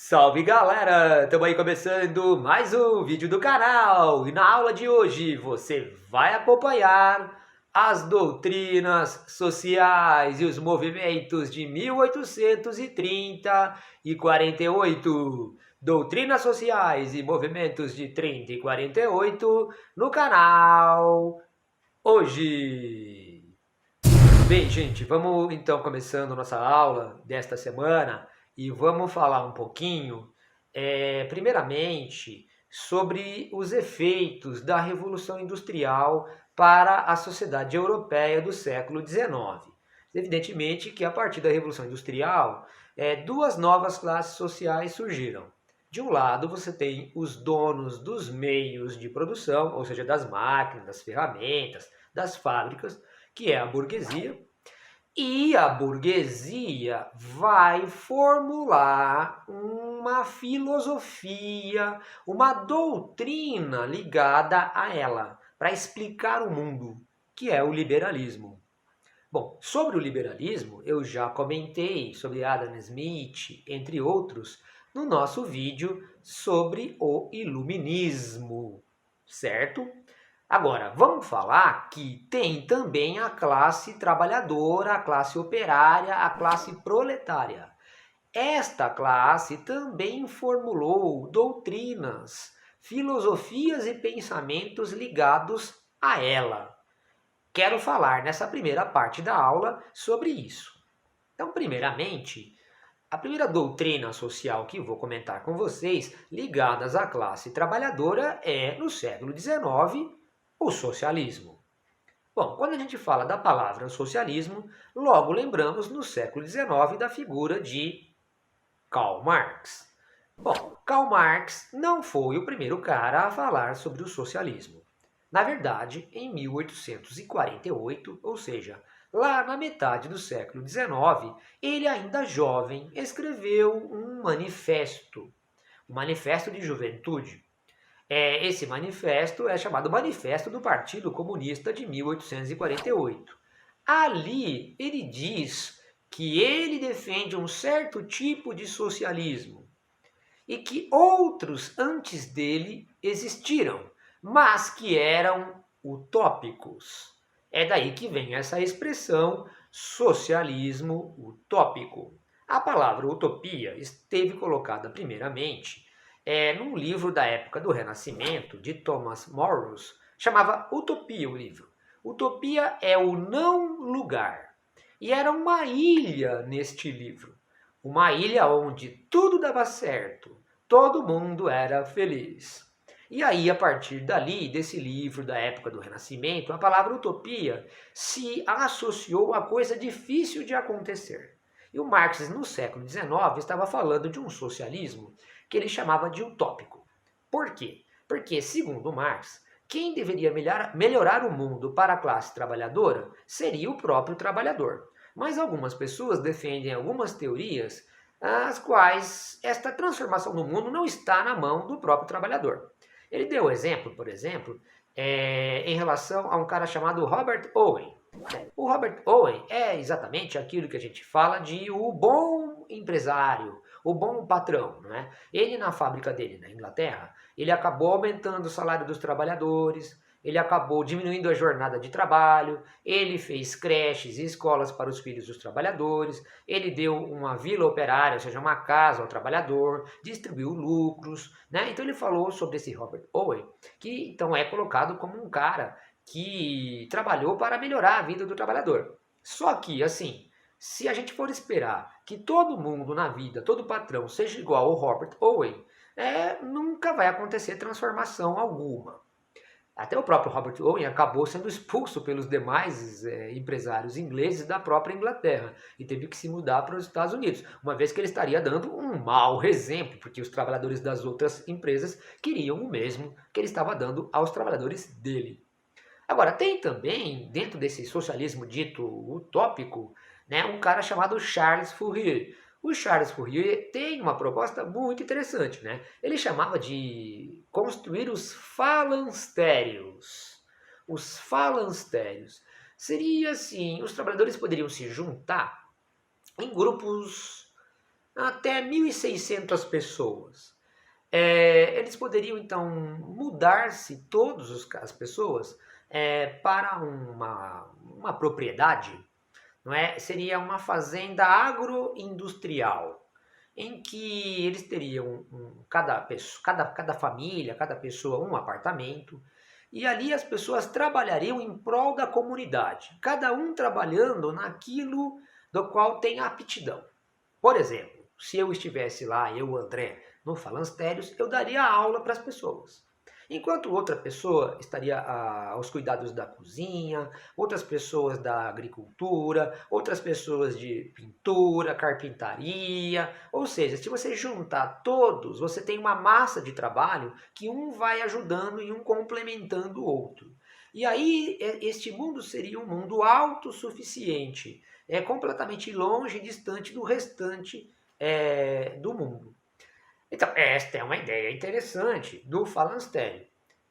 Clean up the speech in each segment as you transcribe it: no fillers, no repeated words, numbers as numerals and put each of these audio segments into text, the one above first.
Salve galera! Estamos aí começando mais um vídeo do canal e na aula de hoje você vai acompanhar as doutrinas sociais e os movimentos de 1830 e 48. Doutrinas sociais e movimentos de 30 e 48 no canal hoje. Bem, gente, vamos então começando nossa aula desta semana e vamos falar um pouquinho, primeiramente, sobre os efeitos da Revolução Industrial para a sociedade europeia do século XIX. Evidentemente que a partir da Revolução Industrial, duas novas classes sociais surgiram. De um lado, você tem os donos dos meios de produção, ou seja, das máquinas, das ferramentas, das fábricas, que é a burguesia, e a burguesia vai formular uma filosofia, uma doutrina ligada a ela, para explicar o mundo, que é o liberalismo. Bom, sobre o liberalismo, eu já comentei sobre Adam Smith, entre outros, no nosso vídeo sobre o iluminismo, certo? Agora, vamos falar que tem também a classe trabalhadora, a classe operária, a classe proletária. Esta classe também formulou doutrinas, filosofias e pensamentos ligados a ela. Quero falar nessa primeira parte da aula sobre isso. Então, primeiramente, a primeira doutrina social que vou comentar com vocês, ligadas à classe trabalhadora, é, no século XIX, o socialismo. Bom, quando a gente fala da palavra socialismo, logo lembramos no século XIX da figura de Karl Marx. Bom, Karl Marx não foi o primeiro cara a falar sobre o socialismo. Na verdade, em 1848, ou seja, lá na metade do século XIX, ele ainda jovem escreveu um manifesto de juventude. Esse manifesto é chamado Manifesto do Partido Comunista de 1848. Ali ele diz que ele defende um certo tipo de socialismo e que outros antes dele existiram, mas que eram utópicos. É daí que vem essa expressão socialismo utópico. A palavra utopia esteve colocada primeiramente num livro da época do Renascimento, de Thomas Morus, chamava Utopia o livro. Utopia é o não lugar. E era uma ilha neste livro. Uma ilha onde tudo dava certo, todo mundo era feliz. E aí, a partir dali, desse livro da época do Renascimento, a palavra utopia se associou a coisa difícil de acontecer. E o Marx, no século XIX, estava falando de um socialismo que ele chamava de utópico. Por quê? Porque, segundo Marx, quem deveria melhorar o mundo para a classe trabalhadora seria o próprio trabalhador. Mas algumas pessoas defendem algumas teorias as quais esta transformação no mundo não está na mão do próprio trabalhador. Ele deu exemplo, por exemplo, em relação a um cara chamado Robert Owen. O Robert Owen é exatamente aquilo que a gente fala de o bom empresário, o bom patrão, não é? Ele na fábrica dele na Inglaterra, ele acabou aumentando o salário dos trabalhadores, ele acabou diminuindo a jornada de trabalho, ele fez creches e escolas para os filhos dos trabalhadores, ele deu uma vila operária, ou seja, uma casa ao trabalhador, distribuiu lucros, né? Então ele falou sobre esse Robert Owen, que então é colocado como um cara que trabalhou para melhorar a vida do trabalhador. Só que, assim, se a gente for esperar que todo mundo na vida, todo patrão, seja igual ao Robert Owen, nunca vai acontecer transformação alguma. Até o próprio Robert Owen acabou sendo expulso pelos demais empresários ingleses da própria Inglaterra e teve que se mudar para os Estados Unidos, uma vez que ele estaria dando um mau exemplo, porque os trabalhadores das outras empresas queriam o mesmo que ele estava dando aos trabalhadores dele. Agora, tem também, dentro desse socialismo dito utópico, né, um cara chamado Charles Fourier. O Charles Fourier tem uma proposta muito interessante, né? Ele chamava de construir os falancérios. Os falancérios. Seria assim, os trabalhadores poderiam se juntar em grupos até 1.600 pessoas. Eles poderiam então mudar-se, todas as pessoas, para uma propriedade, não é? Seria uma fazenda agroindustrial, em que eles teriam cada família, cada pessoa um apartamento, e ali as pessoas trabalhariam em prol da comunidade, cada um trabalhando naquilo do qual tem aptidão. Por exemplo, se eu estivesse lá, eu, André, no Falansterios, eu daria aula para as pessoas. Enquanto outra pessoa estaria aos cuidados da cozinha, outras pessoas da agricultura, outras pessoas de pintura, carpintaria. Ou seja, se você juntar todos, você tem uma massa de trabalho que um vai ajudando e um complementando o outro. E aí, este mundo seria um mundo autossuficiente, completamente longe e distante do restante do mundo. Então, esta é uma ideia interessante do falanstério.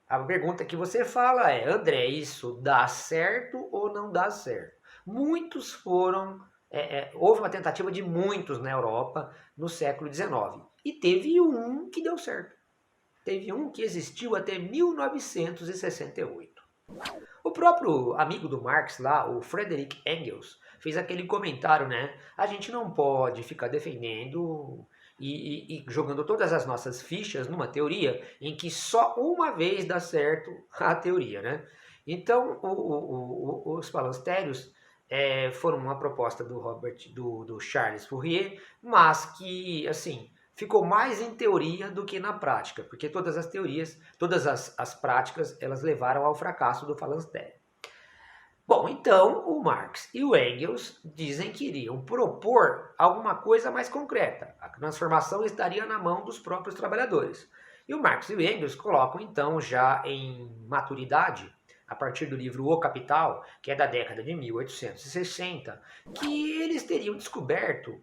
A pergunta que você fala é, André, isso dá certo ou não dá certo? Muitos foram, houve uma tentativa de muitos na Europa no século XIX. E teve um que deu certo. Teve um que existiu até 1968. O próprio amigo do Marx lá, o Friedrich Engels, fez aquele comentário, né? A gente não pode ficar defendendo e jogando todas as nossas fichas numa teoria em que só uma vez dá certo a teoria, né? Então, os falansterios foram uma proposta do Charles Fourier, mas que, assim, ficou mais em teoria do que na prática, porque todas as teorias, todas as práticas, elas levaram ao fracasso do falanstério. Bom, então o Marx e o Engels dizem que iriam propor alguma coisa mais concreta. A transformação estaria na mão dos próprios trabalhadores. E o Marx e o Engels colocam então já em maturidade, a partir do livro O Capital, que é da década de 1860, que eles teriam descoberto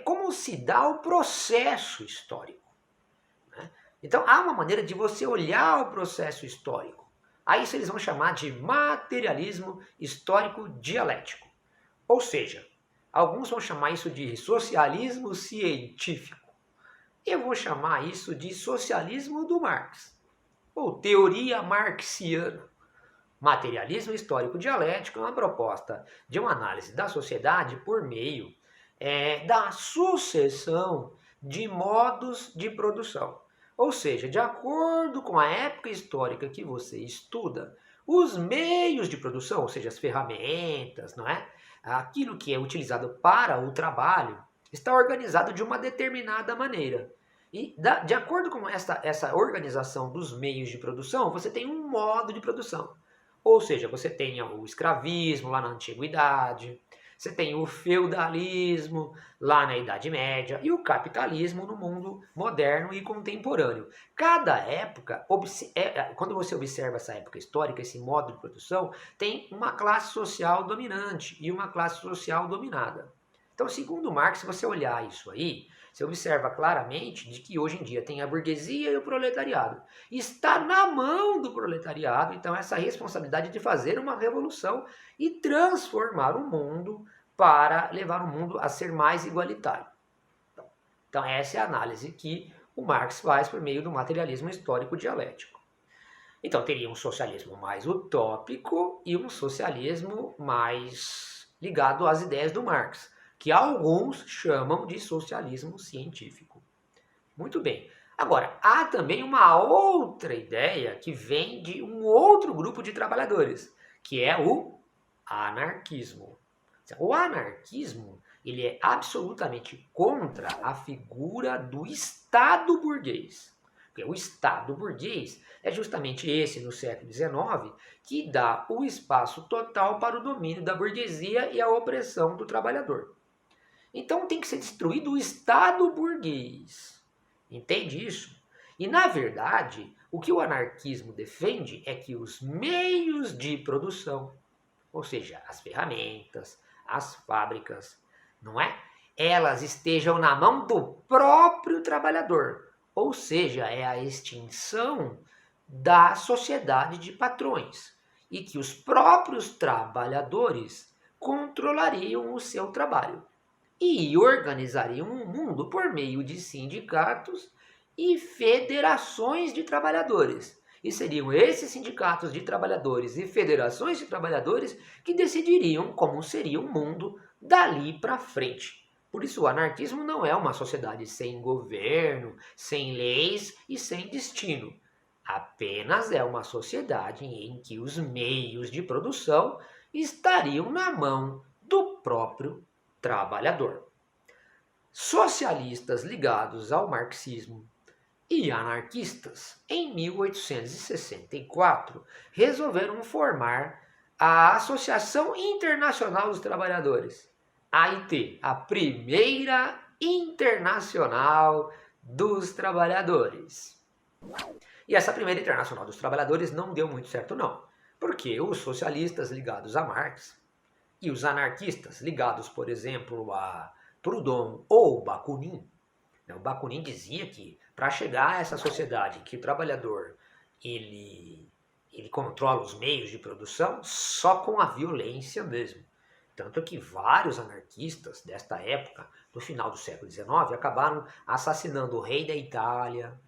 como se dá o processo histórico. Né? Então há uma maneira de você olhar o processo histórico. A isso eles vão chamar de materialismo histórico dialético. Ou seja, alguns vão chamar isso de socialismo científico. Eu vou chamar isso de socialismo do Marx, ou teoria marxiana. Materialismo histórico dialético é uma proposta de uma análise da sociedade por meio da sucessão de modos de produção. Ou seja, de acordo com a época histórica que você estuda, os meios de produção, ou seja, as ferramentas, não é? Aquilo que é utilizado para o trabalho, está organizado de uma determinada maneira. E de acordo com essa organização dos meios de produção, você tem um modo de produção. Ou seja, você tem o escravismo lá na antiguidade, você tem o feudalismo lá na Idade Média e o capitalismo no mundo moderno e contemporâneo. Cada época, quando você observa essa época histórica, esse modo de produção, tem uma classe social dominante e uma classe social dominada. Então, segundo Marx, se você olhar isso aí, você observa claramente de que hoje em dia tem a burguesia e o proletariado. Está na mão do proletariado, então, essa responsabilidade de fazer uma revolução e transformar o mundo para levar o mundo a ser mais igualitário. Então essa é a análise que o Marx faz por meio do materialismo histórico dialético. Então teria um socialismo mais utópico e um socialismo mais ligado às ideias do Marx, que alguns chamam de socialismo científico. Muito bem. Agora, há também uma outra ideia que vem de um outro grupo de trabalhadores, que é o anarquismo. O anarquismo, ele é absolutamente contra a figura do Estado burguês. Porque o Estado burguês é justamente esse, no século XIX, que dá o espaço total para o domínio da burguesia e a opressão do trabalhador. Então tem que ser destruído o Estado burguês. Entende isso? E, na verdade, o que o anarquismo defende é que os meios de produção, ou seja, as ferramentas, as fábricas, não é? Elas estejam na mão do próprio trabalhador. Ou seja, é a extinção da sociedade de patrões. E que os próprios trabalhadores controlariam o seu trabalho. e organizariam o mundo por meio de sindicatos e federações de trabalhadores. E seriam esses sindicatos de trabalhadores e federações de trabalhadores que decidiriam como seria o mundo dali para frente. Por isso, o anarquismo não é uma sociedade sem governo, sem leis e sem destino. Apenas é uma sociedade em que os meios de produção estariam na mão do próprio trabalhador. Socialistas ligados ao marxismo e anarquistas, em 1864, resolveram formar a Associação Internacional dos Trabalhadores, AIT, a primeira internacional dos trabalhadores. E essa primeira internacional dos trabalhadores não deu muito certo não, porque os socialistas ligados a Marx e os anarquistas ligados, por exemplo, a Proudhon ou Bakunin, o Bakunin dizia que para chegar a essa sociedade que o trabalhador ele controla os meios de produção só com a violência mesmo. Tanto que vários anarquistas desta época, no final do século XIX, acabaram assassinando o rei da Itália,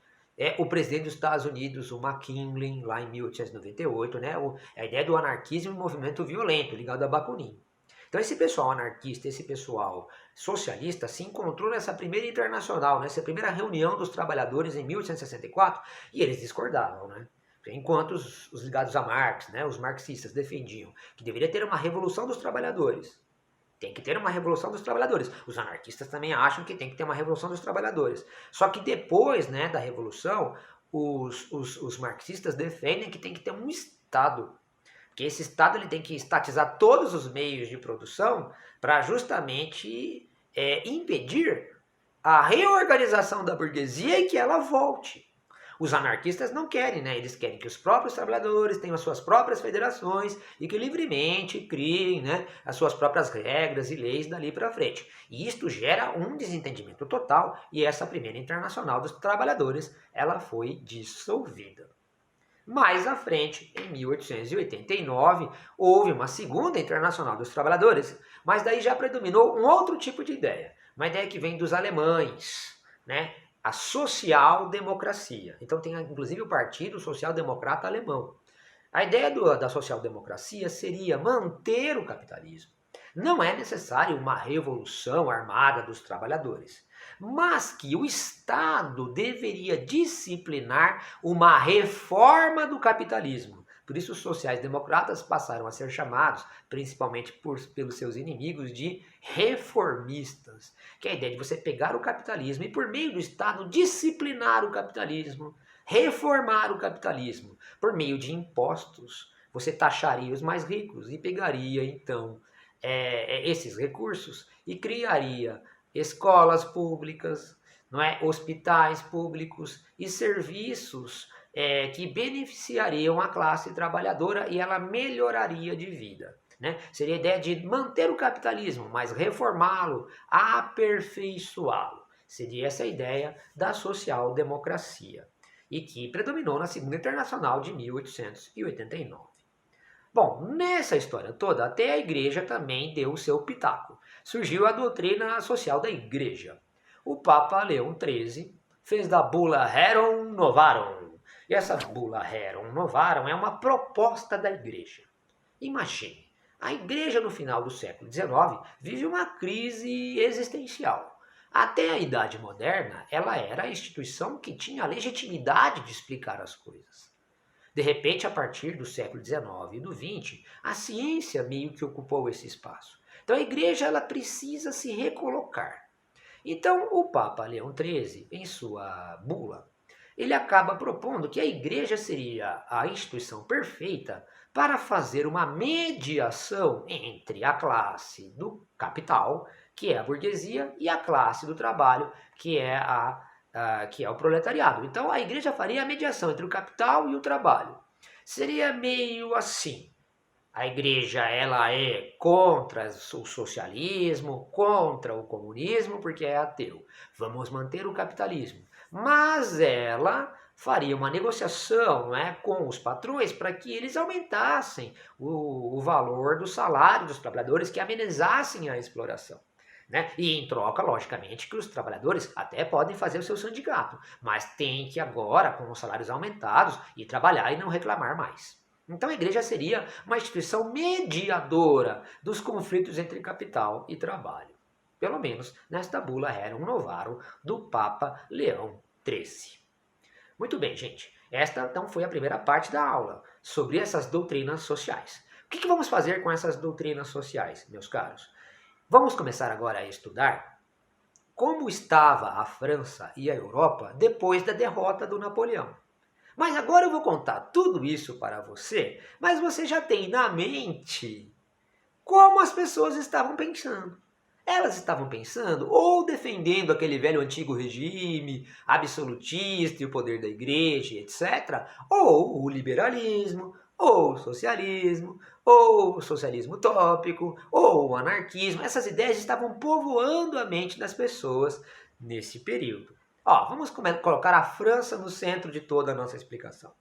o presidente dos Estados Unidos, o McKinley, lá em 1898, né? A ideia do anarquismo e movimento violento, ligado a Bakunin. Então esse pessoal anarquista, esse pessoal socialista se encontrou nessa primeira internacional, nessa primeira reunião dos trabalhadores em 1864, e eles discordavam, né? Enquanto os ligados a Marx, né, os marxistas defendiam que deveria ter uma revolução dos trabalhadores. Tem que ter uma revolução dos trabalhadores. Os anarquistas também acham que tem que ter uma revolução dos trabalhadores. Só que depois, né, da revolução, os marxistas defendem que tem que ter um Estado. Que esse Estado ele tem que estatizar todos os meios de produção para justamente impedir a reorganização da burguesia e que ela volte. Os anarquistas não querem, né? Eles querem que os próprios trabalhadores tenham as suas próprias federações e que livremente criem, né, as suas próprias regras e leis dali para frente. E isto gera um desentendimento total e essa primeira internacional dos trabalhadores ela foi dissolvida. Mais à frente, em 1889, houve uma segunda internacional dos trabalhadores, mas daí já predominou um outro tipo de ideia, uma ideia que vem dos alemães, né? A social-democracia. Então tem inclusive o Partido Social-Democrata Alemão. A ideia da social-democracia seria manter o capitalismo. Não é necessário uma revolução armada dos trabalhadores, mas que o Estado deveria disciplinar uma reforma do capitalismo. Por isso os sociais-democratas passaram a ser chamados, principalmente pelos seus inimigos, de reformistas. Que é a ideia de você pegar o capitalismo e, por meio do Estado, disciplinar o capitalismo, reformar o capitalismo. Por meio de impostos, você taxaria os mais ricos e pegaria, então, esses recursos e criaria escolas públicas, não é? Hospitais públicos e serviços que beneficiariam a classe trabalhadora e ela melhoraria de vida. Né? Seria a ideia de manter o capitalismo, mas reformá-lo, aperfeiçoá-lo. Seria essa a ideia da social-democracia e que predominou na Segunda Internacional de 1889. Bom, nessa história toda, até a igreja também deu o seu pitaco. Surgiu a doutrina social da igreja. O Papa Leão XIII fez da bula Rerum Novarum. E essa bula Rerum Novarum é uma proposta da igreja. Imagine, a igreja no final do século XIX vive uma crise existencial. Até a Idade Moderna, ela era a instituição que tinha a legitimidade de explicar as coisas. De repente, a partir do século XIX e do XX, a ciência meio que ocupou esse espaço. Então a igreja ela precisa se recolocar. Então o Papa Leão XIII, em sua bula, ele acaba propondo que a igreja seria a instituição perfeita para fazer uma mediação entre a classe do capital, que é a burguesia, e a classe do trabalho, que é o proletariado. Então a igreja faria a mediação entre o capital e o trabalho. Seria meio assim. A igreja ela é contra o socialismo, contra o comunismo, porque é ateu. Vamos manter o capitalismo. Mas ela faria uma negociação, né, com os patrões para que eles aumentassem o valor do salário dos trabalhadores, que amenizassem a exploração. né? E em troca, logicamente, que os trabalhadores até podem fazer o seu sindicato, mas tem que agora, com os salários aumentados, ir trabalhar e não reclamar mais. Então a igreja seria uma instituição mediadora dos conflitos entre capital e trabalho. Pelo menos nesta bula Rerum Novarum do Papa Leão XIII. Muito bem, gente. Esta então foi a primeira parte da aula sobre essas doutrinas sociais. O que vamos fazer com essas doutrinas sociais, meus caros? Vamos começar agora a estudar como estava a França e a Europa depois da derrota do Napoleão. Mas agora eu vou contar tudo isso para você, mas você já tem na mente como as pessoas estavam pensando. Elas estavam pensando ou defendendo aquele velho antigo regime absolutista e o poder da igreja, etc., ou o liberalismo, ou o socialismo utópico, ou o anarquismo. Essas ideias estavam povoando a mente das pessoas nesse período. Vamos colocar a França no centro de toda a nossa explicação.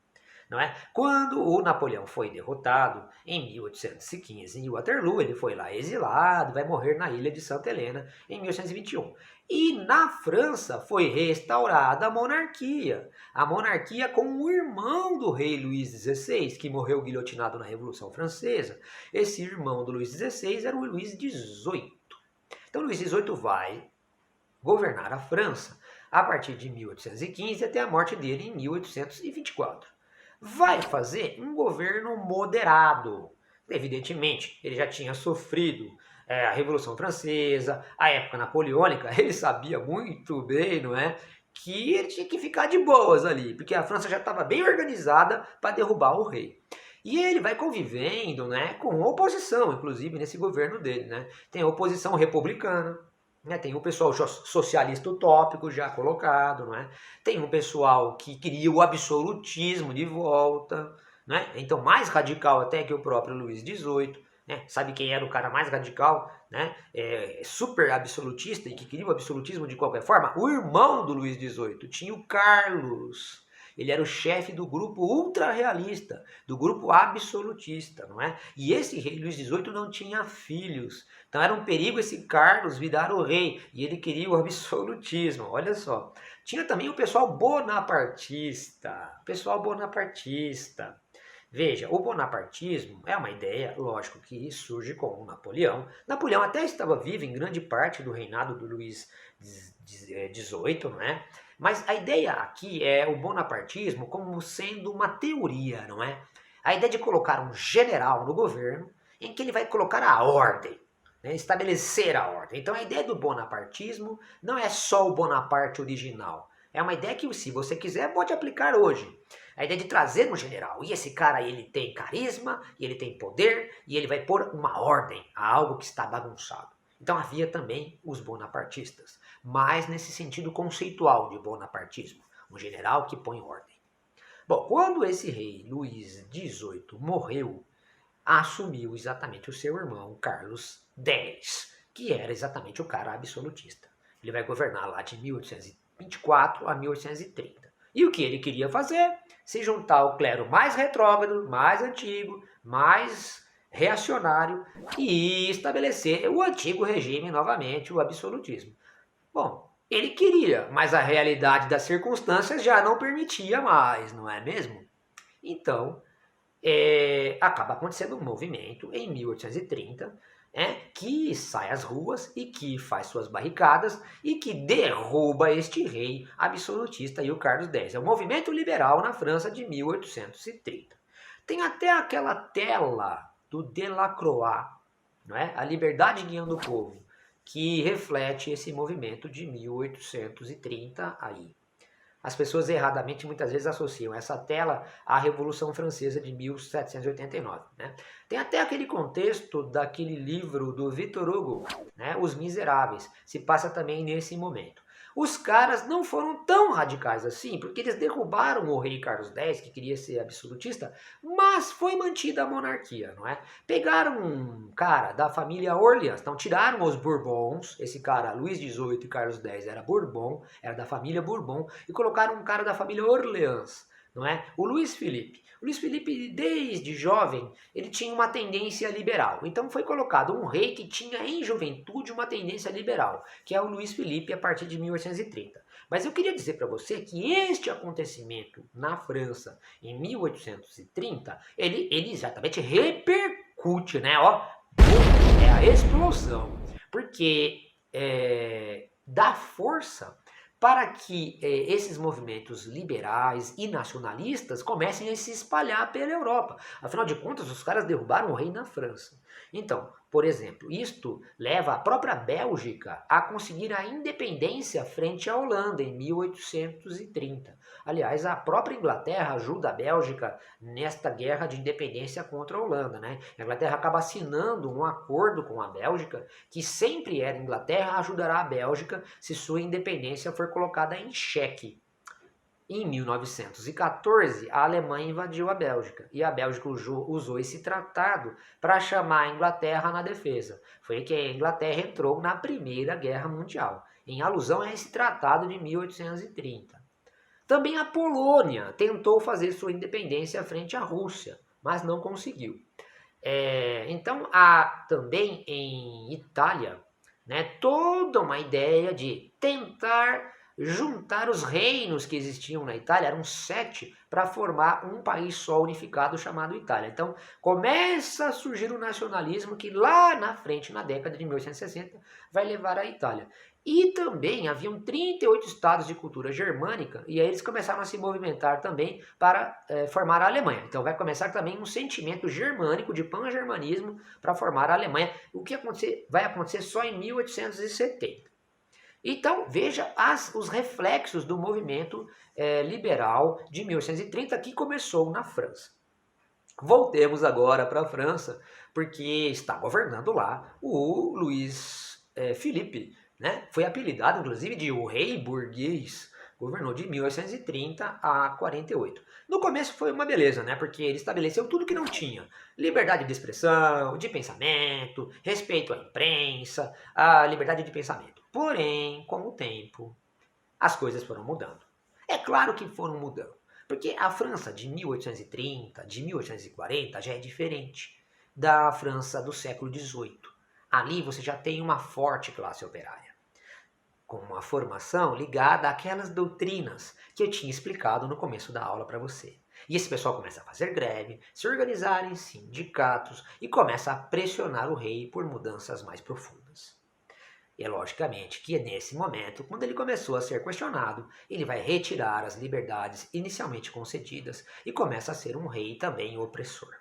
Não é? Quando o Napoleão foi derrotado em 1815 em Waterloo, ele foi lá exilado, vai morrer na ilha de Santa Helena em 1821. E na França foi restaurada a monarquia com o irmão do rei Luís XVI, que morreu guilhotinado na Revolução Francesa. Esse irmão do Luís XVI era o Luís XVIII. Então Luís XVIII vai governar a França a partir de 1815 até a morte dele em 1824. Vai fazer um governo moderado. Evidentemente, ele já tinha sofrido a Revolução Francesa, a época napoleônica, ele sabia muito bem, não é? Que ele tinha que ficar de boas ali, porque a França já estava bem organizada para derrubar o rei. E ele vai convivendo, né, com oposição, inclusive nesse governo dele, né? Tem a oposição republicana, tem o pessoal socialista utópico já colocado, não é? Tem um pessoal que queria o absolutismo de volta, né? Então mais radical até que o próprio Luís XVIII. Né? Sabe quem era o cara mais radical, né? Super absolutista e que queria o absolutismo de qualquer forma? O irmão do Luís XVIII, tinha o Carlos. Ele era o chefe do grupo ultra-realista, do grupo absolutista, não é? E esse rei Luís XVIII não tinha filhos. Então era um perigo esse Carlos virar o rei, e ele queria o absolutismo, olha só. Tinha também o pessoal bonapartista, Veja, o bonapartismo é uma ideia, lógico, que surge com o Napoleão. Napoleão até estava vivo em grande parte do reinado do Luís XVIII, não é? Mas a ideia aqui é o bonapartismo como sendo uma teoria, não é? A ideia de colocar um general no governo em que ele vai colocar a ordem, né? Estabelecer a ordem. Então a ideia do bonapartismo não é só o Bonaparte original. É uma ideia que, se você quiser, pode aplicar hoje. A ideia de trazer um general. E esse cara, ele tem carisma, e ele tem poder, e ele vai pôr uma ordem a algo que está bagunçado. Então havia também os bonapartistas, mas nesse sentido conceitual de bonapartismo, um general que põe ordem. Bom, quando esse rei Luís XVIII morreu, assumiu exatamente o seu irmão Carlos X, que era exatamente o cara absolutista. Ele vai governar lá de 1824 a 1830. E o que ele queria fazer? Se juntar ao clero mais retrógrado, mais antigo, mais reacionário e estabelecer o antigo regime novamente, o absolutismo. Bom, ele queria, mas a realidade das circunstâncias já não permitia mais, não é mesmo? Então, acaba acontecendo um movimento em 1830, que sai às ruas e que faz suas barricadas e que derruba este rei absolutista e o Carlos X. É o movimento liberal na França de 1830. Tem até aquela tela do Delacroix, não é? A Liberdade Guiando o Povo, que reflete esse movimento de 1830 aí. As pessoas erradamente muitas vezes associam essa tela à Revolução Francesa de 1789. Né? Tem até aquele contexto daquele livro do Victor Hugo, né? Os Miseráveis, se passa também nesse momento. Os caras não foram tão radicais assim, porque eles derrubaram o rei Carlos X, que queria ser absolutista, mas foi mantida a monarquia, não é? Pegaram um cara da família Orleans, então tiraram os Bourbons, esse cara, Luís XVIII e Carlos X era Bourbon, era da família Bourbon, e colocaram um cara da família Orleans, não é? O Luiz Felipe. O Luiz Felipe, desde jovem, ele tinha uma tendência liberal. Então foi colocado um rei que tinha em juventude uma tendência liberal, que é o Luiz Felipe a partir de 1830. Mas eu queria dizer para você que este acontecimento na França em 1830, ele exatamente repercute, né? Ó, é a explosão, porque dá força para que esses movimentos liberais e nacionalistas comecem a se espalhar pela Europa. Afinal de contas, os caras derrubaram o rei na França. Então, por exemplo, isto leva a própria Bélgica a conseguir a independência frente à Holanda em 1830. Aliás, a própria Inglaterra ajuda a Bélgica nesta guerra de independência contra a Holanda, né? A Inglaterra acaba assinando um acordo com a Bélgica, que sempre era Inglaterra ajudará a Bélgica se sua independência for colocada em xeque. Em 1914, a Alemanha invadiu a Bélgica e a Bélgica usou esse tratado para chamar a Inglaterra na defesa. Foi aí que a Inglaterra entrou na Primeira Guerra Mundial, em alusão a esse tratado de 1830. Também a Polônia tentou fazer sua independência frente à Rússia, mas não conseguiu. Então há também em Itália, né, toda uma ideia de tentar juntar os reinos que existiam na Itália, eram 7, para formar um país só unificado chamado Itália. Então começa a surgir o nacionalismo que lá na frente, na década de 1860, vai levar a Itália. E também haviam 38 estados de cultura germânica, e aí eles começaram a se movimentar também para formar a Alemanha. Então vai começar também um sentimento germânico, de pan-germanismo, para formar a Alemanha, o que vai acontecer só em 1870. Então veja os reflexos do movimento liberal de 1830 que começou na França. Voltemos agora para a França, porque está governando lá o Luiz Felipe, né? Foi apelidado, inclusive, de o rei burguês. Governou de 1830 a 48. No começo foi uma beleza, né? Porque ele estabeleceu tudo que não tinha. Liberdade de expressão, de pensamento, respeito à imprensa, a liberdade de pensamento. Porém, com o tempo, as coisas foram mudando. É claro que foram mudando. Porque a França de 1830, de 1840 já é diferente da França do século XVIII. Ali você já tem uma forte classe operária, com uma formação ligada àquelas doutrinas que eu tinha explicado no começo da aula para você. E esse pessoal começa a fazer greve, se organizar em sindicatos e começa a pressionar o rei por mudanças mais profundas. E é logicamente que nesse momento, quando ele começou a ser questionado, ele vai retirar as liberdades inicialmente concedidas e começa a ser um rei também opressor.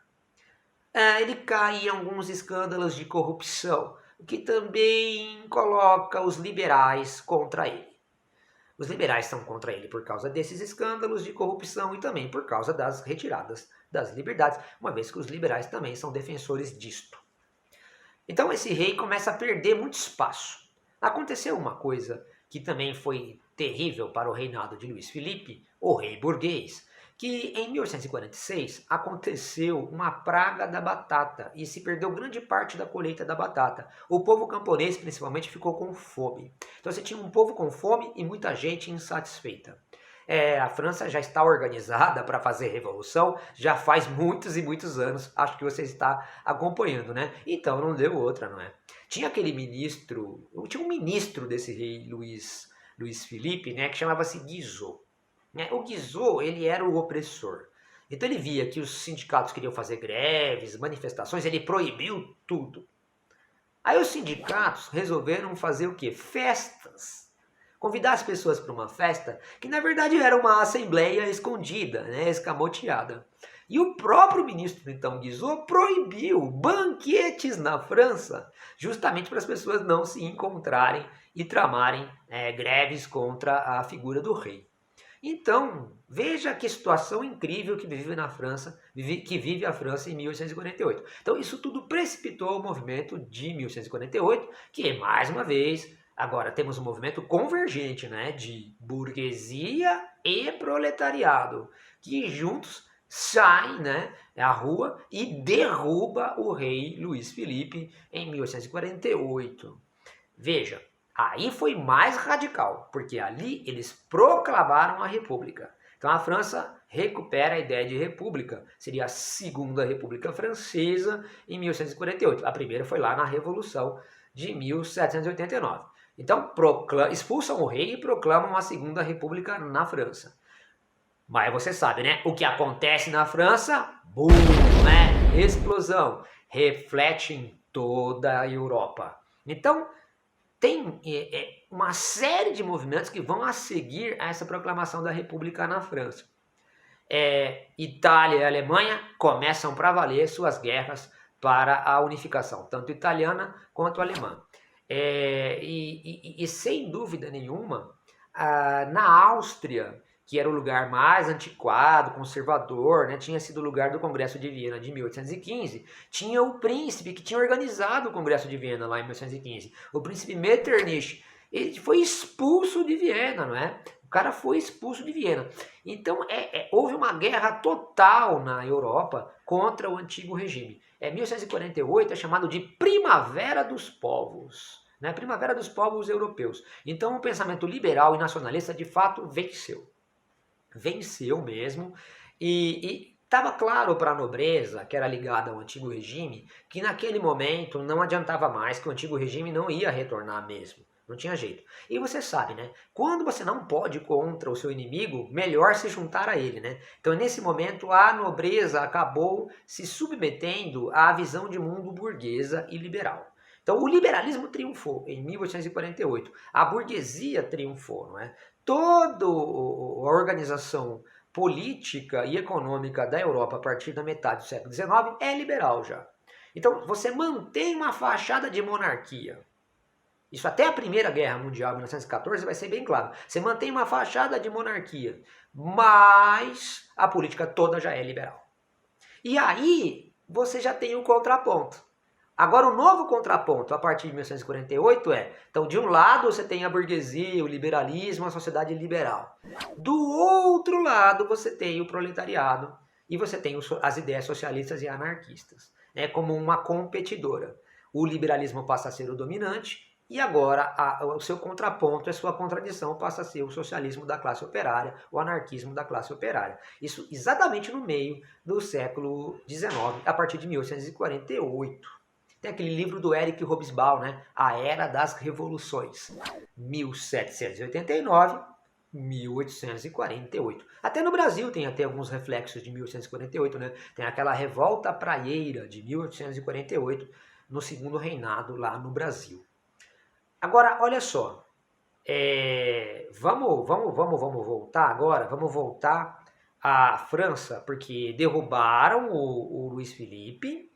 Ele cai em alguns escândalos de corrupção, o que também coloca os liberais contra ele. Os liberais são contra ele por causa desses escândalos de corrupção e também por causa das retiradas das liberdades, uma vez que os liberais também são defensores disto. Então esse rei começa a perder muito espaço. Aconteceu uma coisa que também foi terrível para o reinado de Luiz Felipe, o rei burguês, que em 1846 aconteceu uma praga da batata e se perdeu grande parte da colheita da batata. O povo camponês principalmente ficou com fome. Então você tinha um povo com fome e muita gente insatisfeita. A França já está organizada para fazer revolução, já faz muitos e muitos anos, acho que você está acompanhando, né? Então não deu outra, não é? Tinha aquele ministro, tinha um ministro desse rei Luiz Felipe, né, que chamava-se Guizot. O Guizot, ele era o opressor. Então ele via que os sindicatos queriam fazer greves, manifestações, ele proibiu tudo. Aí os sindicatos resolveram fazer o quê? Festas. Convidar as pessoas para uma festa que na verdade era uma assembleia escondida, né, escamoteada. E o próprio ministro, então, Guizot, proibiu banquetes na França, justamente para as pessoas não se encontrarem e tramarem greves contra a figura do rei. Então, veja que situação incrível que vive na França, que vive a França em 1848. Então, isso tudo precipitou o movimento de 1848, que, mais uma vez, agora temos um movimento convergente, né, de burguesia e proletariado, que juntos saem, né, à rua e derruba o rei Luiz Felipe em 1848. Veja, aí foi mais radical, porque ali eles proclamaram a república. Então a França recupera a ideia de república, seria a Segunda República Francesa em 1848. A primeira foi lá na Revolução de 1789. Então expulsam o rei e proclamam a Segunda República na França. Mas você sabe, né? O que acontece na França, boom, né? Explosão, reflete em toda a Europa. Então, tem uma série de movimentos que vão a seguir a essa proclamação da República na França. Itália e Alemanha começam para valer suas guerras para a unificação, tanto italiana quanto alemã. E sem dúvida nenhuma, na Áustria, que era o lugar mais antiquado, conservador, né, tinha sido o lugar do Congresso de Viena de 1815, tinha o príncipe que tinha organizado o Congresso de Viena lá em 1815, o príncipe Metternich. Ele foi expulso de Viena, não é? O cara foi expulso de Viena. Então houve uma guerra total na Europa contra o antigo regime. 1848 é chamado de Primavera dos Povos, né? Primavera dos Povos Europeus. Então o pensamento liberal e nacionalista de fato venceu. Venceu mesmo, e estava claro para a nobreza, que era ligada ao antigo regime, que naquele momento não adiantava mais, que o antigo regime não ia retornar mesmo. Não tinha jeito. E você sabe, né? Quando você não pode ir contra o seu inimigo, melhor se juntar a ele, né? Então, nesse momento, a nobreza acabou se submetendo à visão de mundo burguesa e liberal. Então, o liberalismo triunfou em 1848. A burguesia triunfou, não é? Toda a organização política e econômica da Europa a partir da metade do século XIX é liberal já. Então, você mantém uma fachada de monarquia. Isso até a Primeira Guerra Mundial, 1914, vai ser bem claro. Você mantém uma fachada de monarquia, mas a política toda já é liberal. E aí, você já tem um contraponto. Agora, o novo contraponto, a partir de 1948, então, de um lado você tem a burguesia, o liberalismo, a sociedade liberal. Do outro lado, você tem o proletariado e você tem as ideias socialistas e anarquistas, né, como uma competidora. O liberalismo passa a ser o dominante e agora o seu contraponto, a sua contradição, passa a ser o socialismo da classe operária, o anarquismo da classe operária. Isso exatamente no meio do século XIX, a partir de 1848. Tem aquele livro do Eric Hobsbawm, né? A Era das Revoluções, 1789, 1848. Até no Brasil tem até alguns reflexos de 1848, né? Tem aquela revolta praieira de 1848, no segundo reinado lá no Brasil. Agora, olha só, vamos voltar agora, vamos voltar à França, porque derrubaram o Luiz Felipe,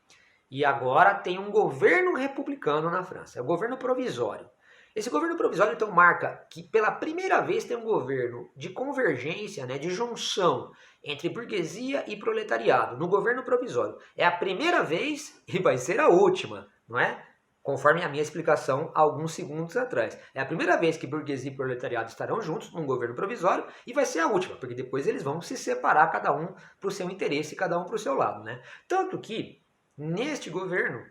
e agora tem um governo republicano na França, é o governo provisório. Esse governo provisório então marca que pela primeira vez tem um governo de convergência, né, de junção entre burguesia e proletariado no governo provisório. É a primeira vez e vai ser a última, não é? Conforme a minha explicação alguns segundos atrás. É a primeira vez que burguesia e proletariado estarão juntos num governo provisório e vai ser a última, porque depois eles vão se separar, cada um para o seu interesse e cada um para o seu lado, né? Tanto que neste governo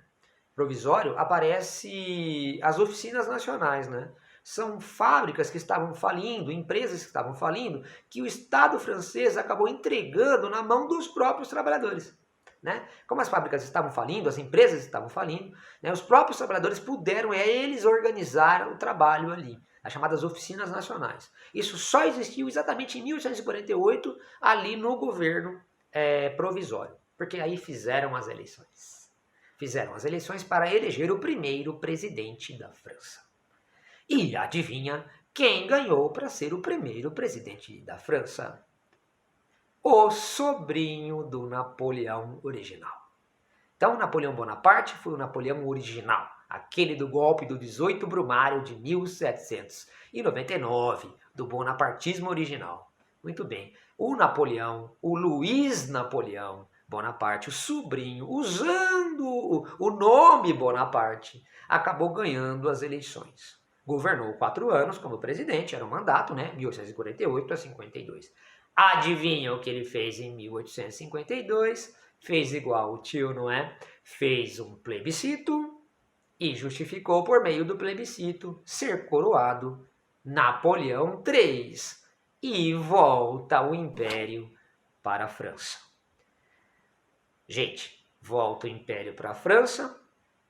provisório aparece as oficinas nacionais, né? São fábricas que estavam falindo, empresas que estavam falindo, que o Estado francês acabou entregando na mão dos próprios trabalhadores, né? Como as fábricas estavam falindo, as empresas estavam falindo, né? Os próprios trabalhadores puderam eles organizar o trabalho ali, as chamadas oficinas nacionais. Isso só existiu exatamente em 1848, ali no governo provisório. Porque aí fizeram as eleições. Fizeram as eleições para eleger o primeiro presidente da França. E adivinha quem ganhou para ser o primeiro presidente da França? O sobrinho do Napoleão original. Então, Napoleão Bonaparte foi o Napoleão original, aquele do golpe do 18 Brumário de 1799, do bonapartismo original. Muito bem, o Napoleão, o Luiz Napoleão Bonaparte, o sobrinho, usando o nome Bonaparte, acabou ganhando as eleições. Governou 4 anos como presidente, era um mandato, né? 1848 a 52. Adivinha o que ele fez em 1852? Fez igual o tio, não é? Fez um plebiscito e justificou por meio do plebiscito ser coroado Napoleão III. e volta o Império para a França. Gente, volta o Império para a França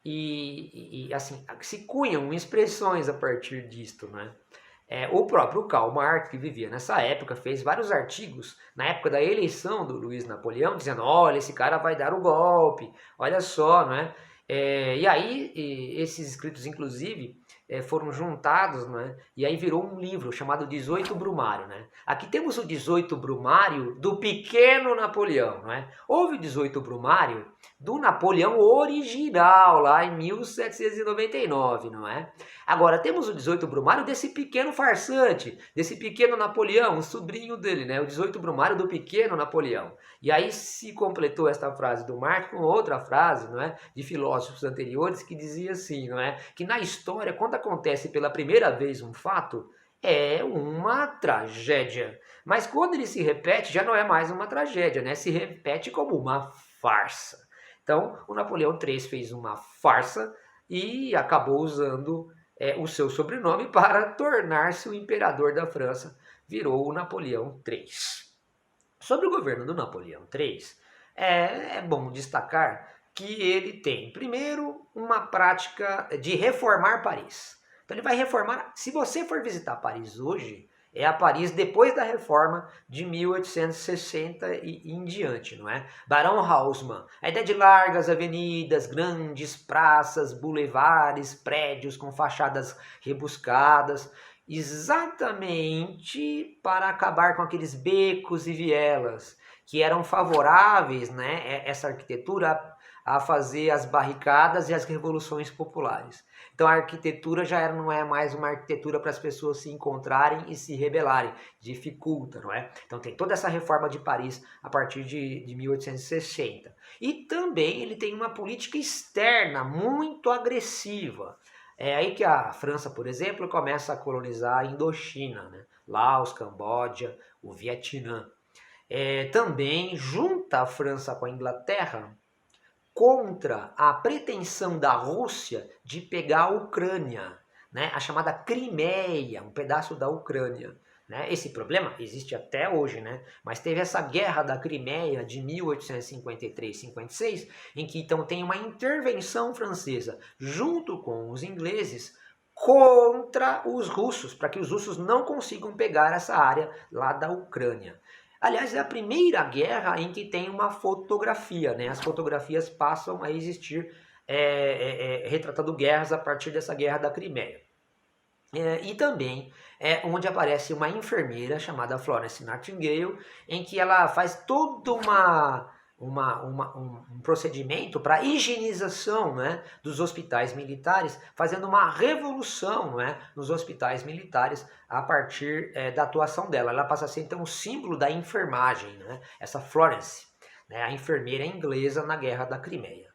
e assim, se cunham expressões a partir disto, né? O próprio Karl Marx, que vivia nessa época, fez vários artigos na época da eleição do Luiz Napoleão, dizendo: olha, esse cara vai dar o golpe, olha só, não é? E aí, esses escritos, inclusive, foram juntados, né? E aí virou um livro chamado 18 Brumário, né? Aqui temos o 18 Brumário do pequeno Napoleão, não é? Houve o 18 Brumário do Napoleão original, lá em 1799, não é? Agora, temos o 18 Brumário desse pequeno farsante, desse pequeno Napoleão, o sobrinho dele, né? O 18 Brumário do pequeno Napoleão. E aí se completou esta frase do Marx com outra frase, não é? De filósofos anteriores que dizia assim, não é? Que na história, quando acontece pela primeira vez um fato, é uma tragédia. Mas quando ele se repete, já não é mais uma tragédia, né? Se repete como uma farsa. Então, o Napoleão III fez uma farsa e acabou usando o seu sobrenome para tornar-se o imperador da França. Virou o Napoleão III. Sobre o governo do Napoleão III, é bom destacar que ele tem, primeiro, uma prática de reformar Paris. Então ele vai reformar, se você for visitar Paris hoje, é a Paris depois da reforma de 1860 e em diante, não é? Barão Haussmann, a ideia de largas avenidas, grandes praças, bulevares, prédios com fachadas rebuscadas, exatamente para acabar com aqueles becos e vielas que eram favoráveis, né, essa arquitetura a fazer as barricadas e as revoluções populares. Então a arquitetura já não é mais uma arquitetura para as pessoas se encontrarem e se rebelarem, dificulta, não é? Então tem toda essa reforma de Paris a partir de 1860. E também ele tem uma política externa muito agressiva. É aí que a França, por exemplo, começa a colonizar a Indochina, né? Laos, Camboja, o Vietnã. Também junta a França com a Inglaterra contra a pretensão da Rússia de pegar a Ucrânia, né? A chamada Crimeia, um pedaço da Ucrânia. Né? Esse problema existe até hoje, né? Mas teve essa guerra da Crimeia de 1853-56, em que então tem uma intervenção francesa junto com os ingleses contra os russos, para que os russos não consigam pegar essa área lá da Ucrânia. Aliás, é a primeira guerra em que tem uma fotografia, né? As fotografias passam a existir retratando guerras a partir dessa guerra da Crimeia. E também onde aparece uma enfermeira chamada Florence Nightingale, em que ela faz todo um procedimento para higienização, né, dos hospitais militares, fazendo uma revolução, né, nos hospitais militares a partir da atuação dela. Ela passa a ser então o símbolo da enfermagem, né, essa Florence, né, a enfermeira inglesa na Guerra da Crimeia.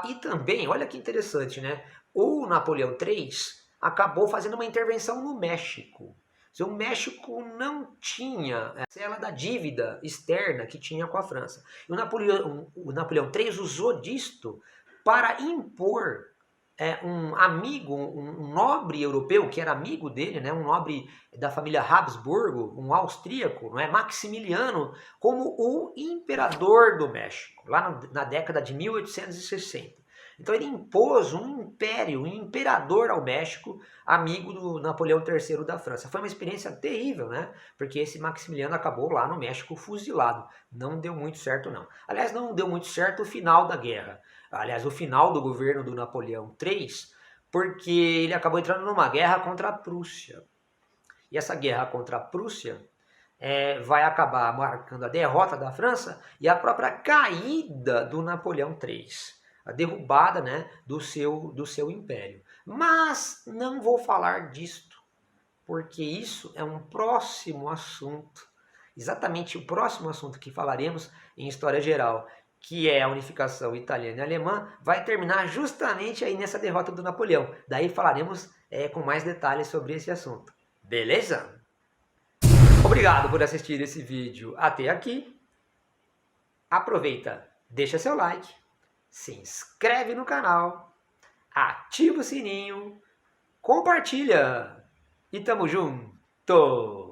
E também, olha que interessante, né, o Napoleão III acabou fazendo uma intervenção no México. O México não tinha a cela da dívida externa que tinha com a França. E o Napoleão III usou disto para impor um amigo, um nobre europeu, que era amigo dele, né, um nobre da família Habsburgo, um austríaco, não é, Maximiliano, como o imperador do México, lá na década de 1860. Então ele impôs um império, um imperador ao México, amigo do Napoleão III da França. Foi uma experiência terrível, né? Porque esse Maximiliano acabou lá no México fuzilado. Não deu muito certo, não. Aliás, não deu muito certo o final da guerra. Aliás, o final do governo do Napoleão III, porque ele acabou entrando numa guerra contra a Prússia. E essa guerra contra a Prússia vai acabar marcando a derrota da França e a própria caída do Napoleão III. A derrubada, né, do seu império. Mas não vou falar disto, porque isso é um próximo assunto. Exatamente o próximo assunto que falaremos em História Geral, que é a unificação italiana e alemã, vai terminar justamente aí nessa derrota do Napoleão. Daí falaremos com mais detalhes sobre esse assunto. Beleza? Obrigado por assistir esse vídeo até aqui. Aproveita, deixa seu like. Se inscreve no canal, ativa o sininho, compartilha e tamo junto!